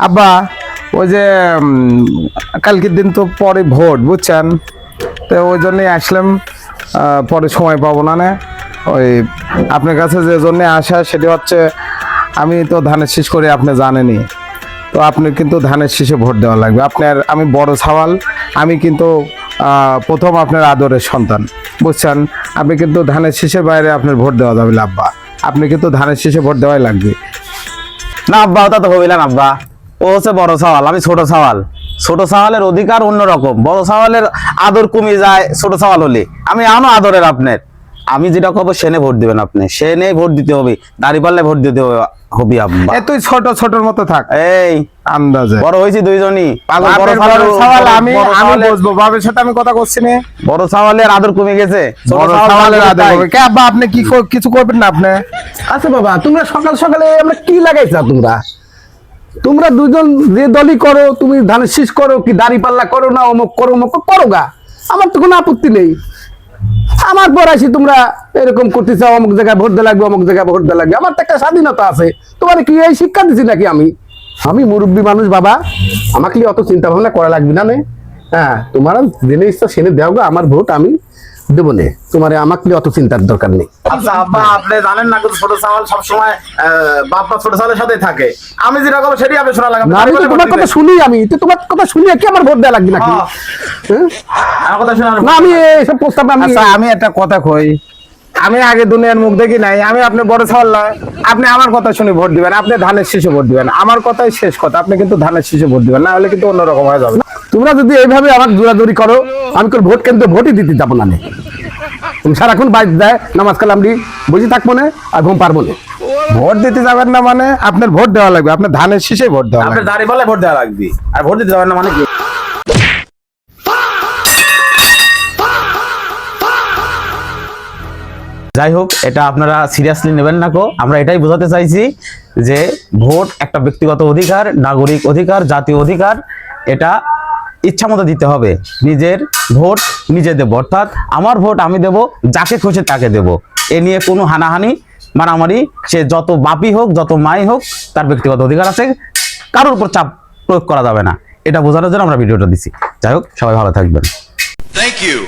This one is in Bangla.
আব্বা ওই যে কালকের দিন তো পরে ভোট বুঝছেন, তো ওই জন্যই আসলাম। পরে সময় পাবো না না, ওই আপনার কাছে যে জন্য আসা সেটা হচ্ছে আমি তো ধানের শীষ করি, আপনি জানেনই তো। আপনি কিন্তু ধানের শীষে ভোট দেওয়া লাগবে আপনার। আমি বড় সওয়াল, আমি কিন্তু প্রথম আপনার আদরের সন্তান বুঝছেন। আপনি কিন্তু ধানের শীষের বাইরে আপনার ভোট দেওয়া যাবে না আব্বা, আপনি কিন্তু ধানের শীষে ভোট দেওয়াই লাগবে। না আব্বা, ওটা তো হইলেন আব্বা, ও হচ্ছে বড় সওয়াল, আমি ছোট সওয়াল। ছোট সওয়ালের অধিকার অন্যরকম, বড় সওয়ালের আদর কমে যায় ছোট সওয়াল হলে। আমি আনো আদরের আপনার, আমি যেটা কব সেনে ভোট দিবেন আপনি, সেনে ভোট দিতে হবে, দাড়ি পাল্লে ভোট দিতে হবে আব্বা। এ তুই ছোট ছোটর মতো থাক, এই আন্দাজে বড় হয়েছি দুইজনই। আমি বুঝবো বাবার সাথে আমি কথা করছি না। বড় সওয়ালের আদর কমে গেছে, বড় সওয়ালের আদর হবে কে আব্বা? আপনি কি কিছু করবেন না আপনি? আচ্ছা বাবা, তোমরা সকাল সকালে আমরা কি লাগাইছা? তোমরা দুজন যে দলই করো, তুমি ধানের শীষ করো কি দাড়ি পাল্লা করো না অমুক করো অমুক করো গা, আমার তো কোনো আপত্তি নেই। আমার পর আসি তোমরা এরকম করতে চাও, অমুক জায়গায় ভোট দেওয়া লাগবে অমুক জায়গায় ভোট দেওয়া লাগবে। আমার তো একটা স্বাধীনতা আছে, তোমার কি এই শিক্ষা দিছি নাকি? আমি মুরব্বী মানুষ বাবা, আমাকে অত চিন্তা ভাবনা করা লাগবে না। হ্যাঁ, তোমার জেনে ইচ্ছা সেনে দেও গা, আমার ভোট আমি দেবো নে, তোমার আমাকে অত চিন্তার দরকার নেই। আচ্ছা আব্বা, আপনি জানেন না কিন্তু ছোট সওয়াল সবসময় বাপ্পা ছোট সওয়ালের সাথে থাকে। আমি যেটা করবো সেটাই আপনি শোনা লাগবে। আমি তো তোমার কথা শুনি, আমি তো তোমার কথা শুনি কি আমার ভোট দেওয়া লাগবে নাকি? আমার কথা শোনা না, আমি এসব প্রস্তাব আচ্ছা আমি একটা কথা কই, আমি আগে দুনিয়ার মুখ দেখি নাই। আমি আপনি বড় সওয়াল নয়, আপনি আমার কথা শুনে ভোট দিবেন, আপনি ধানের শীষে ভোট দিবেন। আমার কথাই শেষ কথা, আপনি কিন্তু ধানের শীষে ভোট দিবেন, না হলে কিন্তু অন্যরকম হয়ে যাবে। তোমরা যদি এইভাবে আমার জোরাজোরি করো, আমি কোনো ভোট কেন্দ্রে ভোটই দিতে যাবো না। তুমি সারাক্ষণ বাইরে দেয় নামাজ কালামড়ি বসে থাকবো না আর ঘুম পারবো না। ভোট দিতে যাবেন না মানে আপনার ভোট দেওয়া লাগবে, আপনার ধানের শীষে ভোট দেওয়া আপনার লাগবে। দাড়ি পাল্লে ভোট দেওয়া লাগবে, আর ভোট দিতে যাবেন না মানে কি? যাই হোক, এটা আপনারা সিরিয়াসলি নেবেন না কো। আমরা এটাই বোঝাতে চাইছি যে ভোট একটা ব্যক্তিগত অধিকার, নাগরিক অধিকার, জাতীয় অধিকার। এটা ইচ্ছা মতো দিতে হবে। নিজের ভোট নিজে দেবো, অর্থাৎ আমার ভোট আমি দেব, যাকে খুশি তাকে দেব। এ নিয়ে কোনো হানাহানি মারামারি, সে যত বাপই হোক যত মাই হোক, তার ব্যক্তিগত অধিকার আছে, কারোর উপর চাপ প্রয়োগ করা যাবে না। এটা বোঝানোর জন্য আমরা ভিডিওটা দিচ্ছি। যাই হোক, সবাই ভালো থাকবেন। Thank you.